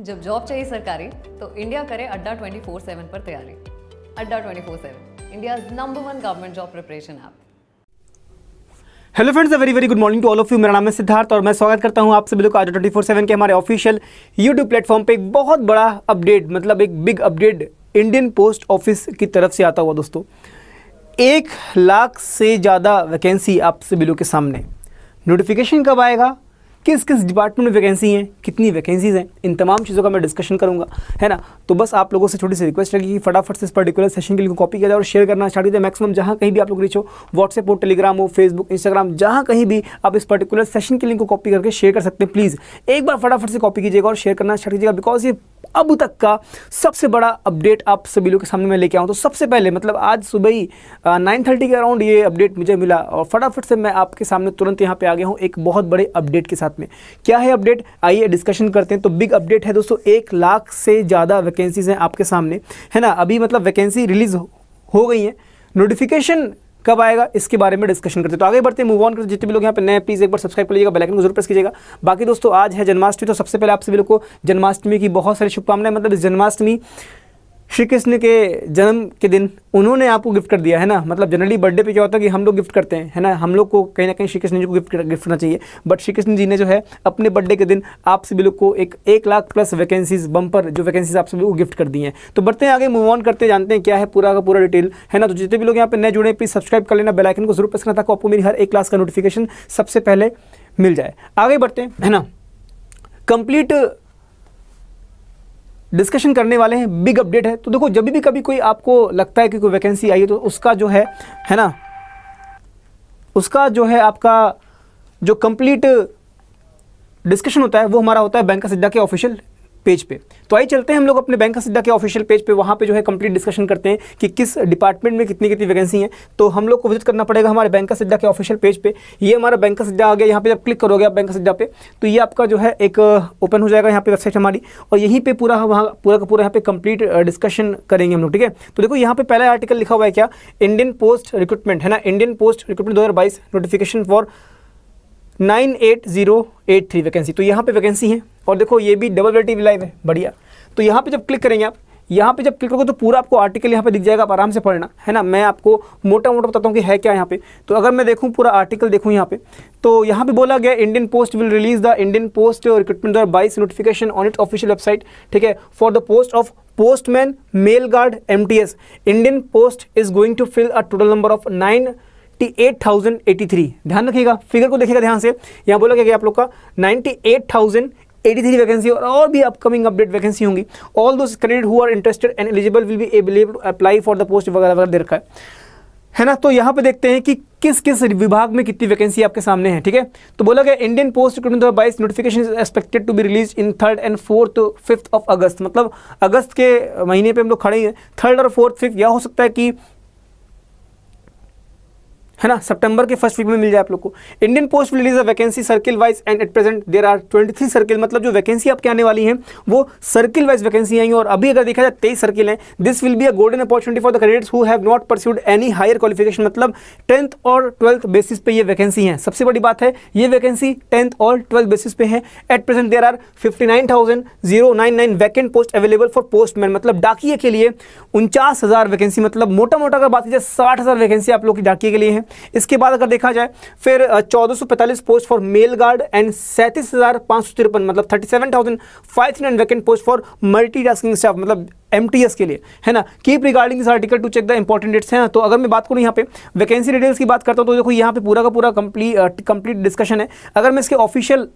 जब जॉब चाहिए सरकारी तो इंडिया करे अड्डा 24/7 पर तैयारी। Adda 24/7 India number 1 government job preparation app. Hello friends, very very good morning to all of you. मेरा नाम है सिद्धार्थ और मैं स्वागत करता हूं आप सभी लोग आज 24/7 के हमारे ऑफिशियल यूट्यूब प्लेटफॉर्म पे एक बहुत बड़ा अपडेट, मतलब एक big update Indian post office की तरफ से आता हुआ। दोस्तों 1 लाख से ज़्यादा वैकेंसी आप सभी लोग के सामने। नोटिफिकेशन कब आएगा, किस किस डिपार्टमेंट में वैकेंसी हैं, कितनी वैकेंसीज़ हैं, इन तमाम चीज़ों का मैं डिस्कशन करूंगा, है ना। तो बस आप लोगों से छोटी सी रिक्वेस्ट रहेगी कि फटाफट से इस पर्टिकुलर सेशन के लिंक को कॉपी किया जाए और शेयर करना स्टार्ट कीजिए मैक्सिमम, जहाँ कहीं भी आप लोग रीच हो। व्हाट्सएप हो, टेलीग्राम हो, फेसबुक, इंस्टाग्राम, जहाँ कहीं भी आप इस पर्टिकुलर सेशन के लिंक को कॉपी करके शेयर कर सकते हैं। प्लीज़ एक बार फटाफट से कॉपी कीजिएगा और शेयर करना स्टार्ट कीजिएगा, बिकॉज ये अब तक का सबसे बड़ा अपडेट आप सभी लोग के सामने मैं लेके आऊँ। तो सबसे पहले मतलब आज सुबह ही 9:30 के अराउंड ये अपडेट मुझे मिला और फटाफट से मैं आपके सामने तुरंत यहाँ पे आ गया हूँ एक बहुत बड़े अपडेट के साथ में। क्या है अपडेट, आइए डिस्कशन करते हैं। तो बिग अपडेट है दोस्तों, 1 लाख से ज़्यादा वैकेंसीज हैं आपके सामने, है ना। अभी मतलब वैकेंसी रिलीज हो गई है, नोटिफिकेशन कब आएगा इसके बारे में डिस्कशन करते हैं। तो आगे बढ़ते हैं, मूव ऑन करते। जितने भी लोग यहाँ पे नए प्लीज़ एक बार सब्सक्राइब कर लीजिएगा, बेल आइकन को जरूर प्रेस कीजिएगा। बाकी दोस्तों आज है जन्माष्टमी, तो सबसे पहले आप सभी लोग को जन्माष्टमी की बहुत सारी शुभकामनाएं। मतलब इस जन्माष्टमी श्री कृष्ण के जन्म के दिन उन्होंने आपको गिफ्ट कर दिया, है ना। मतलब जनरली बर्थडे पे क्या होता है कि हम लोग गिफ्ट करते हैं, है ना। हम लोग को कहीं ना कहीं श्री कृष्ण जी को गिफ्ट करना चाहिए, बट श्री कृष्ण जी ने जो है अपने बर्थडे के दिन आप सभी लोग को 1 लाख प्लस वैकेंसीज, बम्पर जो वैकेंसीज आप सभी लोग को गिफ्ट कर दी हैं। तो बढ़ते हैं आगे, मूव ऑन करते जानते हैं क्या है पूरा का पूरा डिटेल, है ना। तो जितने भी लोग यहाँ पे नए जुड़े प्लीज सब्सक्राइब कर लेना, बेल आइकन को जरूर प्रेस करना ताकि आपको मेरी हर एक क्लास का नोटिफिकेशन सबसे पहले मिल जाए। आगे बढ़ते हैं, है ना। कंप्लीट डिस्कशन करने वाले हैं, बिग अपडेट है। तो देखो जब भी कभी कोई आपको लगता है कि कोई वैकेंसी आई है तो उसका जो है ना, उसका जो है आपका जो कंप्लीट डिस्कशन होता है वो हमारा होता है बैंक ऑफ इंडिया के ऑफिशियल पेज पे। तो आइए चलते हैं हम लोग अपने बैंक ऑफ इंडिया के ऑफिशियल पेज पे, वहाँ पे जो है कंप्लीट डिस्कशन करते हैं कि किस डिपार्टमेंट में कितनी कितनी वैकेंसी हैं। तो हम लोग को विजिट करना पड़ेगा हमारे बैंक ऑफ इंडिया के ऑफिशियल पेज पे। ये हमारा बैंक ऑफ इंडिया आ गया, यहाँ पे जब क्लिक करोगे आप बैंक ऑफ इंडिया पे तो ये आपका जो है एक ओपन हो जाएगा यहाँ पे वेबसाइट हमारी, और यहीं पे पूरा वहाँ पूरा का पूरा यहाँ पे कंप्लीट डिस्कशन करेंगे हम लोग, ठीक है। तो देखो यहाँ पे पहला आर्टिकल लिखा हुआ है क्या, इंडियन पोस्ट रिक्रूटमेंट, है ना। Indian post recruitment 2022 notification for 98083 vacancy. तो यहाँ पे वैकेंसी है और देखो ये भी डबल वेटिव लाइव है, बढ़िया। तो यहाँ पे जब क्लिक करेंगे आप, यहाँ पे जब क्लिक करोगे तो पूरा आपको आर्टिकल यहाँ पे दिख जाएगा, आप आराम से पढ़ना, है ना। मैं आपको मोटा मोटा बताता हूँ कि है क्या यहाँ पे। तो अगर मैं देखूँ पूरा आर्टिकल देखूँ यहाँ पे, तो यहाँ पे बोला गया Indian post will release the Indian post recruitment 2022 notification on its official website, ठीक है, for the post of postman mail guard MTS। Indian post is going to fill a total number of 98,083। ध्यान रखिएगा, figure को देखिएगा ध्यान से। यहाँ बोला गया आप लोग का 98,083 वैकेंसी और भी अपकमिंग अपडेट वैकेंसी होंगी। All those candidate who are interested and eligible will be able to apply for the post वगैरह वगैरह दे रखा है ना। तो यहाँ पे देखते हैं कि किस किस विभाग में कितनी वैकेंसी आपके सामने है, ठीक है। तो बोला गया Indian post recruitment 2022 notification is expected to be release in 3rd and 4th to 5th of August. मतलब अगस्त के महीने पे हम लोग खड़े हैं, 3rd और 4th 5th, या हो सकता है कि, है ना, सितंबर के फर्स्ट वीक में मिल जाए आप लोग को। Indian post release a vacancy circle wise and at present there are 23 circle. मतलब जो वैकेंसी आपके आने वाली हैं वो सर्किल वाइज वैकेंसी आएंगी और अभी अगर देखा जाए 23 सर्किल हैं। This will be a golden opportunity for the candidates who have not pursued any higher qualification. मतलब 10th और 12th बेसिस पे ये वैकेंसी हैं। सबसे बड़ी बात है ये वैकेंसी 10th और 12th बेसिस पे है। At present there are 59,099 vacant post available for postman. मतलब डाकिए के लिए 49,000 वैकेंसी, मतलब मोटा मोटा अगर बात की जाए 60,000 वैकेंसी आप लोग की डाकिए के लिए है। इसके बाद अगर देखा जाए फिर 1445 post for mail guard and 37,553, मतलब 37,500 vacant post for multitasking staff, मतलब MTS के लिए, है ना। Keep regarding this article to check the important dates हैं। तो अगर मैं बात करूँ यहाँ पे वैकेंसी डिटेल्स की बात करता हूँ तो देखो यहाँ पे पूरा का पूरा कंप्लीट डिस्कशन है। अगर मैं इसके ऑफिशियल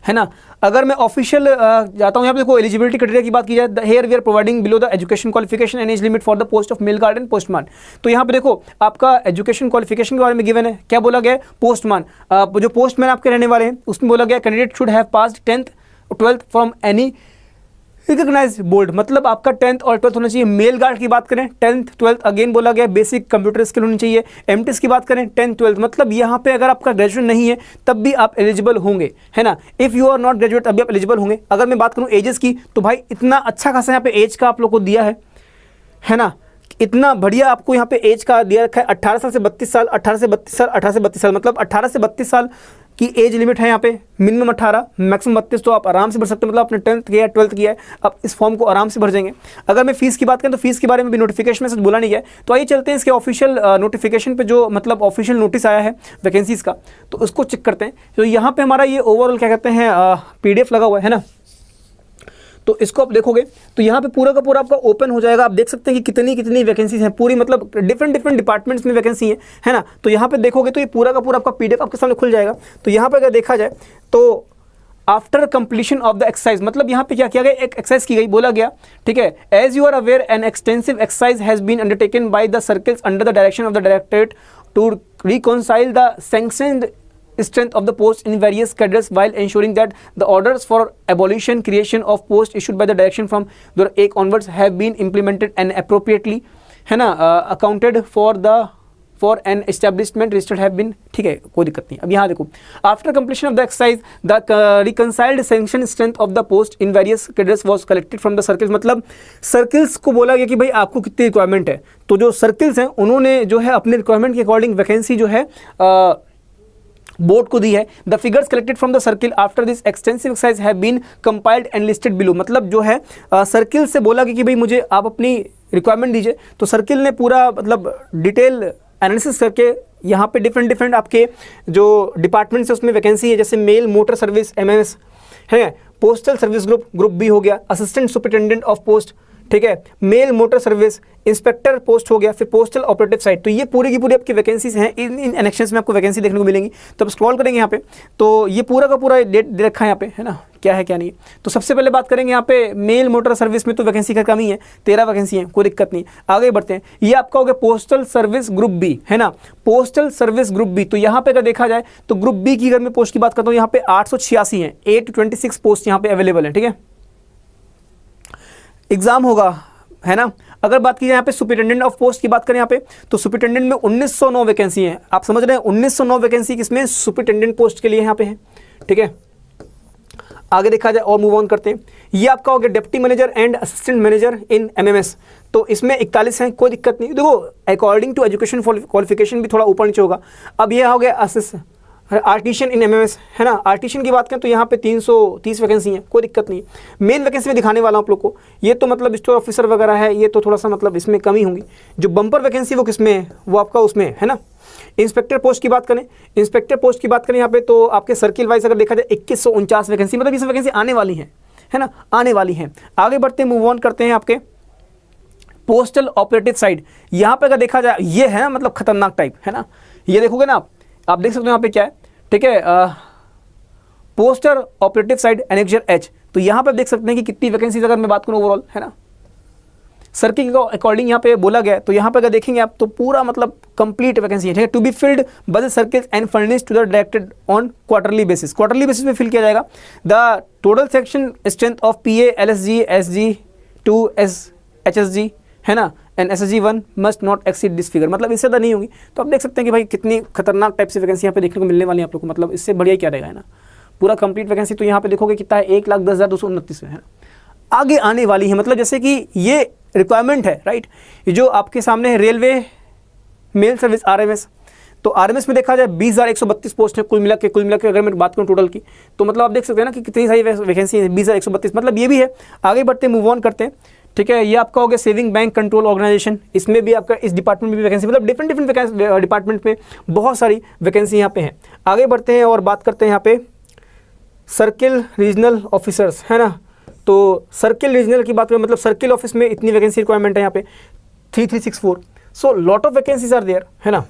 है ना, अगर मैं ऑफिशियल जाता हूँ यहाँ पे देखो एलिजिबिलिटी क्राइटेरिया की बात की जाए, here we are providing below the education qualification and age limit for the post of mail guard and postman. तो यहाँ पे देखो आपका एजुकेशन क्वालिफिकेशन के बारे में गिवन है। क्या बोला गया है, पोस्टमैन, जो पोस्टमैन आपके रहने वाले हैं उसमें बोला गया candidate should have passed 10th और 12th from any recognise board. मतलब आपका 10th और 12th होना चाहिए। मेल गार्ड की बात करें 10th 12th अगेन बोला गया बेसिक कंप्यूटर स्किल होनी चाहिए। MTS की बात करें 10th 12th, मतलब यहाँ पे अगर आपका ग्रेजुएट नहीं है तब भी आप एलिजिबल होंगे, है ना। If you are not graduate तब भी आप एलिजिबल होंगे। अगर मैं बात करूँ एजेस की तो भाई इतना अच्छा खासा यहाँ पे एज का आप लोग को दिया है ना। इतना बढ़िया आपको यहाँ पे एज का दिया रखा है 18 साल से 32 साल, 18 से 32 साल, 18 से 32 साल, मतलब 18 से 32 साल कि एज लिमिट है यहाँ पे मिनिमम 18, मैक्सिमम 32, तो आप आराम से भर सकते हैं। मतलब आपने 10th किया है, 12th किया है, आप इस फॉर्म को आराम से भर जाएंगे। अगर मैं फीस की बात करें तो फीस के बारे में भी नोटिफिकेशन में से बोला नहीं गया है। तो आइए चलते हैं इसके ऑफिशियल नोटिफिकेशन पे, जो मतलब ऑफिशियल नोटिस आया है वैकेंसीज़ का, तो उसको चेक करते हैं। तो यहाँ पे हमारा ये ओवरऑल क्या कहते हैं PDF लगा हुआ है ना, तो इसको आप देखोगे तो यहाँ पे पूरा का पूरा आपका ओपन हो जाएगा। आप देख सकते हैं कि कितनी कितनी वैकेंसीज हैं, पूरी मतलब डिफरेंट डिपार्टमेंट्स में वैकेंसी है ना। तो यहाँ पे देखोगे तो ये पूरा का पूरा आपका PDF आपके सामने खुल जाएगा। तो यहाँ पे अगर देखा जाए तो after completion of the exercise, मतलब यहाँ पे क्या किया गया, एक एक्सरसाइज की गई, बोला गया, ठीक है, as you are aware an extensive exercise has been undertaken by the circles under the direction of the directorate to reconcile the sanctioned strength of the post in various cadres while ensuring that the orders for abolition creation of post issued by the direction from 2001 onwards have been implemented and appropriately, है ना, accounted for an establishment registered have been, ठीक है, कोई दिक्कत नहीं। अब यहाँ देखो, after completion of the exercise the reconciled sanction strength of the post in various cadres was collected from the circles, मतलब सर्किल्स को बोला गया कि भाई आपको कितनी रिक्वायरमेंट है, तो जो सर्किल्स हैं उन्होंने जो है अपने रिक्वायरमेंट के अकॉर्डिंग वैकेंसी जो है बोर्ड को दी है। The figures collected from the circle after this extensive exercise have been compiled and listed below, मतलब जो है सर्किल से बोला कि भाई मुझे आप अपनी रिक्वायरमेंट दीजिए, तो सर्किल ने पूरा मतलब डिटेल एनालिसिस करके यहाँ पे डिफरेंट आपके जो डिपार्टमेंट्स है उसमें वैकेंसी है, जैसे मेल मोटर सर्विस MMS है, पोस्टल सर्विस ग्रुप B हो गया, असिस्टेंट सुपरिटेंडेंट ऑफ पोस्ट, ठीक है, mail motor service, inspector post हो गया, फिर पोस्टल ऑपरेटिव साइड। तो ये पूरी की पूरी आपकी वैकेंसीज हैं, इन एनेक्शंस में आपको वैकेंसी देखने को मिलेंगी। तो आप स्क्रॉल करेंगे यहाँ पे तो ये पूरा का पूरा डेट दे रखा है यहाँ पे, है ना, क्या है क्या नहीं। तो सबसे पहले बात करेंगे यहाँ पे मेल मोटर सर्विस में, तो वैकेंसी का कमी है, 13 वैकेंसी है, कोई दिक्कत नहीं। आगे बढ़ते हैं, ये आपका हो गया पोस्टल सर्विस ग्रुप B, है ना, पोस्टल सर्विस ग्रुप B। तो यहाँ पे अगर देखा जाए तो ग्रुप B की अगर मैं पोस्ट की बात करता हूँ, यहाँ पे 886 है, 826 पोस्ट यहाँ पे अवेलेबल है, ठीक है। एग्जाम होगा, है ना। अगर बात की जाए यहाँ पे सुपरिटेंडेंट ऑफ पोस्ट की बात करें यहाँ पे, तो सुपरिटेंडेंट में 1909 वैकेंसी है। आप समझ रहे हैं, 1909 वैकेंसी किसमें, सुपरिटेंडेंट पोस्ट के लिए यहाँ पे है, ठीक है। आगे देखा जाए और मूव ऑन करते हैं, ये आपका हो गया deputy manager and assistant manager in MMS, तो इसमें 41 हैं, कोई दिक्कत नहीं। देखो अकॉर्डिंग टू एजुकेशन क्वालिफिकेशन भी थोड़ा ऊपर नीचे होगा। अब ये हो गया आर्टिशियन इन MMS, है ना। आर्टिशियन की बात करें तो यहाँ पे 330 वैकेंसी हैं, कोई दिक्कत नहीं। मेन वैकेंसी में दिखाने वाला हूँ आप लोग को, ये तो मतलब स्टोर ऑफिसर वगैरह है, ये तो थोड़ा सा मतलब इसमें कमी होंगी। जो बम्पर वैकेंसी वो किसमें है, वो आपका उसमें है ना। इंस्पेक्टर पोस्ट की बात करें, इंस्पेक्टर पोस्ट की बात करें यहाँ पे तो आपके सर्किल वाइज अगर देखा जाए 2149 वैकेंसी, मतलब ये सब वैकेंसी आने वाली है ना, आने वाली हैं। आगे बढ़ते मूव ऑन करते हैं आपके पोस्टल ऑपरेटिव साइड। यहाँ पे अगर देखा जाए ये है मतलब खतरनाक टाइप, है ना। ये देखोगे ना आप देख सकते हो यहाँ पे क्या है, ठीक है, poster operative side annexure H। तो यहाँ पे देख सकते हैं कि कितनी वैकेंसीज अगर मैं बात करूँ ओवरऑल, है ना, सर्किल के अकॉर्डिंग यहाँ पे बोला गया है। तो यहाँ पे अगर देखेंगे आप तो पूरा मतलब कंप्लीट वैकेंसी है, ठीक है। To be filled by the circles and furnished to the directed on quarterly basis में फिल किया जाएगा। The total section strength of PA LSG SG 2 HSG, है ना, and SSG 1 must not exceed this figure, मतलब इससे ज़्यादा नहीं होगी। तो आप देख सकते हैं कि भाई कितनी खतरनाक टाइप से वैकेंसी यहाँ पे देखने को मिलने वाली है आप लोग को, मतलब इससे बढ़िया क्या रहेगा, है ना। पूरा कंप्लीट वैकेंसी तो यहाँ पे देखोगे कितना है, 1,10,229 है। आगे आने वाली है, मतलब जैसे कि ये रिक्वायरमेंट है, राइट। ये जो आपके सामने है रेलवे मेल सर्विस RMS, तो RMS में देखा जाए 20,132 पोस्ट है कुल मिला के अगर मैं बात करूँ टोटल की, तो मतलब आप देख सकते हैं ना कि कितनी सारी वैकेंसी है, 20,132, मतलब ये भी है। आगे बढ़ते मूव ऑन करते हैं, ठीक है। ये आपका हो गया सेविंग बैंक कंट्रोल ऑर्गेनाइजेशन, इसमें भी आपका इस डिपार्टमेंट में भी वैकेंसी, मतलब डिफरेंट डिपार्टमेंट में बहुत सारी वैकेंसी यहाँ पे हैं। आगे बढ़ते हैं और बात करते हैं यहाँ पे सर्किल रीजनल ऑफिसर्स, है ना। तो सर्किल रीजनल की बात करें, मतलब सर्किल ऑफिस में इतनी वैकेंसी रिक्वायरमेंट है यहाँ पे 3364, so lot of vacancies are there, है ना।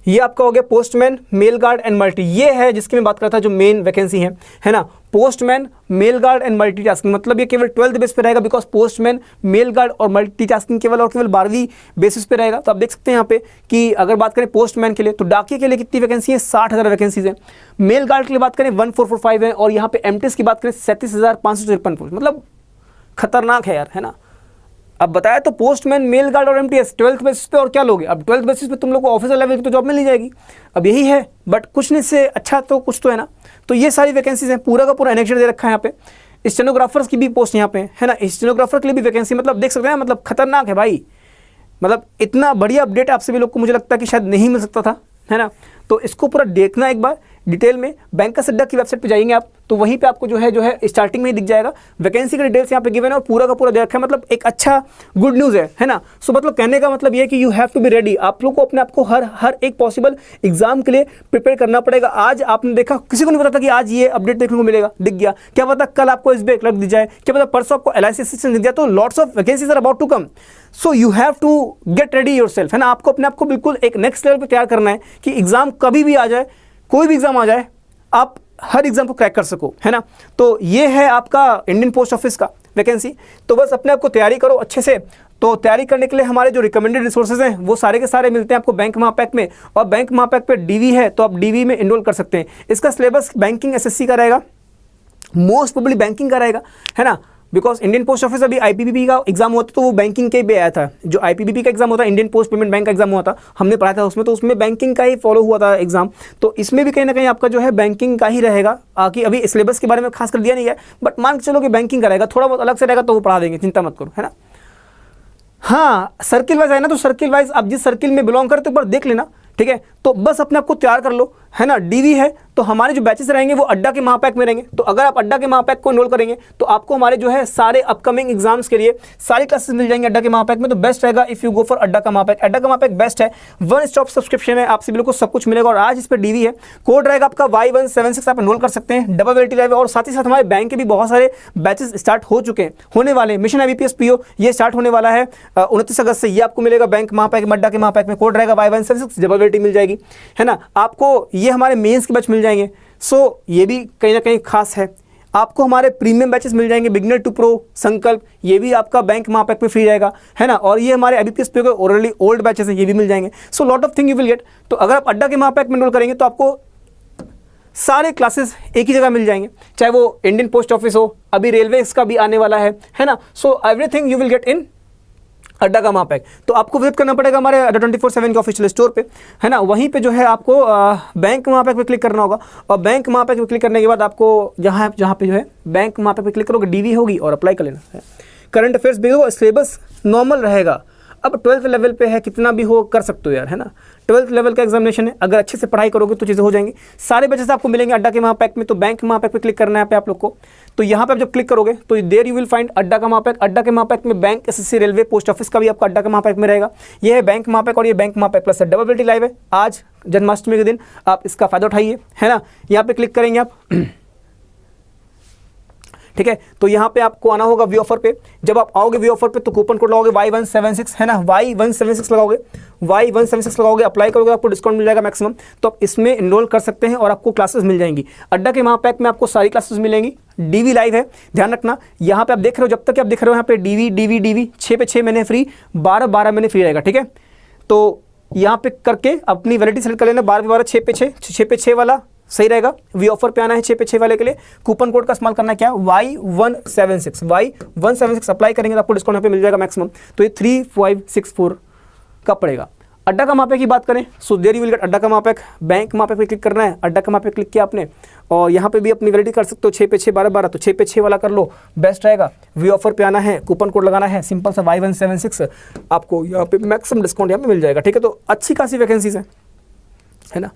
ये आपका हो गया postman mail guard and multi, ये है जिसकी मैं बात कर रहा था जो मेन वैकेंसी है ना। Postman mail guard and multitasking, मतलब ये केवल 12th बेस पे रहेगा, बिकॉज पोस्टमैन मेल गार्ड और मल्टीटास्किंग केवल 12वीं बेसिस पे रहेगा। तो आप देख सकते हैं यहाँ पे कि अगर बात करें पोस्टमैन के लिए तो डाकिये के लिए कितनी वैकेंसी है, 60,000 वैकेंसीज है। मेल गार्ड के लिए बात करें 1445 है, और यहाँ पे एमटीएस की बात करें 37,553 पोस्ट, मतलब खतरनाक है यार, है ना। अब बताया तो पोस्टमैन मेल गार्ड और एमटीएस 12th बेसिस पे, और क्या लोगे अब 12th बेसिस पे तुम लोग को ऑफिसर लेवल की तो जॉब मिल ही जाएगी। अब यही है, बट कुछ नहीं से अच्छा तो कुछ तो है ना। तो ये सारी वैकेंसीज हैं, पूरा का पूरा एनेक्शन दे रखा है यहाँ पे। स्टेनोग्राफर्स की भी पोस्ट यहाँ पे है ना, स्टेनोग्राफर के लिए भी वैकेंसी, मतलब देख सकते हैं, मतलब खतरनाक है भाई। मतलब इतना बढ़िया अपडेट आप सभी लोग को मुझे लगता है कि शायद नहीं मिल सकता था, है ना। तो इसको पूरा देखना एक बार डिटेल में। बैंकर्स अड्डा की वेबसाइट पे जाएंगे आप, तो वहीं पे आपको जो है स्टार्टिंग में ही दिख जाएगा, वैकेंसी का डिटेल्स यहाँ पे गिवन है और पूरा का पूरा दे रखा है। मतलब एक अच्छा गुड न्यूज़ है ना। सो मतलब कहने का मतलब ये है कि you have to be ready. आप लोग को अपने आप को हर एक पॉसिबल एग्जाम के लिए प्रिपेयर करना पड़ेगा। आज आपने देखा, किसी को नहीं पता था कि आज ये अपडेट देखने को मिलेगा, दिख गया। क्या पता कल आपको SBI क्लर्क दिख जाए, क्या पता परसों आपको LIC असिस्टेंट दिख जाए। तो lots of vacancies are about to come, so you have to get ready yourself, है ना। आपको अपने आप को बिल्कुल एक नेक्स्ट लेवल पे तैयार करना है कि एग्जाम कभी भी आ जाए, कोई भी एग्जाम आ जाए, आप हर एग्जाम को क्रैक कर सको, है ना। तो ये है आपका इंडियन पोस्ट ऑफिस का वैकेंसी। तो बस अपने आप को तैयारी करो अच्छे से। तो तैयारी करने के लिए हमारे जो रिकमेंडेड रिसोर्सेज हैं वो सारे के सारे मिलते हैं आपको बैंक महापैक में, और बैंक महापैक पे DV है तो आप DV में इनरोल कर सकते हैं। इसका सिलेबस बैंकिंग SSC का रहेगा, मोस्ट प्रोबेबली बैंकिंग का रहेगा, है ना। बिकॉज इंडियन पोस्ट ऑफिस अभी IPPB का एग्जाम होता तो वो बैंकिंग के भी आया था। जो IPPB का एग्जाम होता है, इंडियन पोस्ट पेमेंट बैंक का एग्जाम हुआ था, हमने पढ़ा था उसमें, तो उसमें बैंकिंग का ही फॉलो हुआ था एग्जाम। तो इसमें भी कहीं ना कहीं आपका जो है बैंकिंग का ही रहेगा। कि अभी सिलेबस के बारे में खास कर दिया नहीं है, बट मान के चलो कि बैंकिंग का रहेगा, थोड़ा बहुत अलग से रहेगा तो वो पढ़ा देंगे, चिंता मत करो, है ना। हाँ, सर्किल वाइज है ना, तो सर्किल वाइज आप जिस सर्किल में बिलोंग करते हो एक बार देख लेना, ठीक है। तो बस अपने आप को तैयार कर लो, है ना। DV है तो हमारे जो बैचेस रहेंगे वो अड्डा के महापैक में रहेंगे। तो अगर आप अड्डा के महापैक को एनरोल करेंगे तो आपको हमारे जो है सारे अपकमिंग एग्जाम्स के लिए सारी क्लासेस मिल जाएंगे अड्डा के महापैक में। तो बेस्ट रहेगा इफ यू गो फॉर अड्डा का महापैक। अड्डा का महापैक बेस्ट है, वन स्टॉप सब्सक्रिप्शन है, आपसे बिल्कुल सब कुछ मिलेगा। और आज इस पर DV है, कोड रहेगा आपका Y176, आप एनरोल कर सकते हैं, डबल वेलिटी रहेगा। और साथ ही साथ हमारे बैंक के भी बहुत सारे बैचेस स्टार्ट हो चुके हैं, होने वाले हैं। मिशन IBPS PO ये स्टार्ट होने वाला है 29 अगस्त से, ये आपको मिलेगा बैंक महापैक अड्डा के महापैक में। कोड रहेगा Y176, डबल वेलिटी मिल जाएगी, है ना। आपको ये हमारे मेंस के बैच मिल जाएंगे, सो ये भी कहीं ना कहीं खास है। आपको हमारे प्रीमियम बैचेस मिल जाएंगे, बिगनर टू प्रो, संकल्प, ये भी आपका बैंक महापैक में फ्री रहेगा, है ना। और ये हमारे IBPS PO के ओरली ओल्ड बैचेस हैं, ये भी मिल जाएंगे। सो lot of thing you will gate. तो अगर आप अड्डा के महापैक में एनरोल करेंगे तो आपको सारे क्लासेस एक ही जगह मिल जाएंगे, चाहे वो इंडियन पोस्ट ऑफिस हो, अभी रेलवे का भी आने वाला है ना। So everything you will get in अड्डा का महापैक। तो आपको विजिट करना पड़ेगा हमारे अड्डा 24/7 के ऑफिशियल स्टोर पे, है ना। वहीं पे जो है आपको बैंक महापैक पे क्लिक करना होगा, और बैंक महापैक पे क्लिक करने के बाद आपको जहाँ पे जो है बैंक महापैक पे क्लिक करोगे, DV होगी और अप्लाई कर लेना है। करंट अफेयर्स भी होगा, सिलेबस नॉर्मल रहेगा। अब 12th लेवल पे है, कितना भी हो कर सकते हो यार, है ना। 12th लेवल का एग्जामिनेशन है, अगर अच्छे से पढ़ाई करोगे तो चीज़ें हो जाएंगी। सारे बैचेस आपको मिलेंगे अड्डा के महापैक में। तो बैंक महापैक पे क्लिक करना है पे आप लोग को। तो यहाँ पे आप जब क्लिक करोगे तो देयर यू विल फाइंड अड्डा का महापैक। अड्डा के महापैक में bank, SSC, railway, post office का भी आपका अड्डा का महापैक में रहेगा। ये है बैंक महापैक, और ये bank महापैक plus double validity live है। आज जन्माष्टमी के दिन आप इसका फायदा उठाइए, है ना। यहाँ पे क्लिक करेंगे आप ठीक है। तो यहाँ पे आपको आना होगा व्यू ऑफर पे। जब आप आओगे व्यू ऑफर पे तो कूपन कोड लगाओगे Y176, है ना। Y176 लगाओगे, Y176 लगाओगे, अप्लाई करोगे, आपको डिस्काउंट मिल जाएगा मैक्सिमम। तो आप इसमें इनरोल कर सकते हैं और आपको क्लासेस मिल जाएंगी। अड्डा के महापैक में आपको सारी क्लासेस मिलेंगी। DV लाइव है, ध्यान रखना। यहाँ पे आप देख रहे हो, जब तक आप देख रहे हो यहाँ पे DV 6 पे 6 महीने फ्री, 12 महीने फ्री रहेगा, ठीक है। तो यहाँ पे करके अपनी वैलिडिटी सेलेक्ट कर लेना, 12 6 पे 6 वाला सही रहेगा। वी ऑफर पे आना है 6 पे 6 वाले के लिए। कूपन कोड का इस्तेमाल करना है क्या, Y176 अप्लाई करेंगे तो आपको डिस्काउंट यहाँ पे मिल जाएगा मैक्सिमम। तो ये 3564 का पड़ेगा। अड्डा का महापैक की बात करें, so there you will get Adda का महापैक। बैंक महापैक पे क्लिक करना है, अड्डा का महापैक क्लिक किया आपने, और यहाँ पे भी अपनी वैलिडिटी कर सकते हो 6 पे 6 12, तो 6 पे 6 वाला कर लो, बेस्ट रहेगा। वी ऑफर पे आना है, कूपन कोड लगाना है, सिंपल सा Y176, आपको यहाँ पे मैक्सिमम डिस्काउंट यहाँ पे मिल जाएगा, ठीक है। तो अच्छी खासी वैकेंसीज है ना।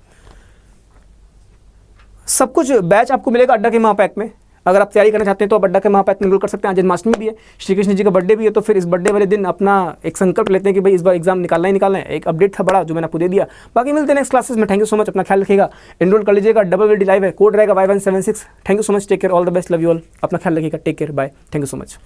सब कुछ बैच आपको मिलेगा अड्डा के महापैक में। अगर आप तैयारी करना चाहते हैं तो आप अड्डा के महापैक में एनरोल कर सकते हैं। आज जन्माष्टमी भी है, श्री कृष्ण जी का बर्थडे भी है, तो फिर इस बर्थडे वाले दिन अपना एक संकल्प लेते हैं कि भाई इस बार एग्जाम निकालना ही निकालना है। एक अपडेट था बड़ा जो मैंने आपको दे दिया। बाकी मिलते हैं नेक्स्ट क्लासेस में। थैंक यू सो मच, अपना ख्याल रखिएगा, एनरोल कर लीजिएगा। डबल वेलिटी लाइव है, कोड रहेगा Y176। Thank you so much, take care, all the best, love you all. अपना ख्याल रखिएगा, take care, bye, thank you so much.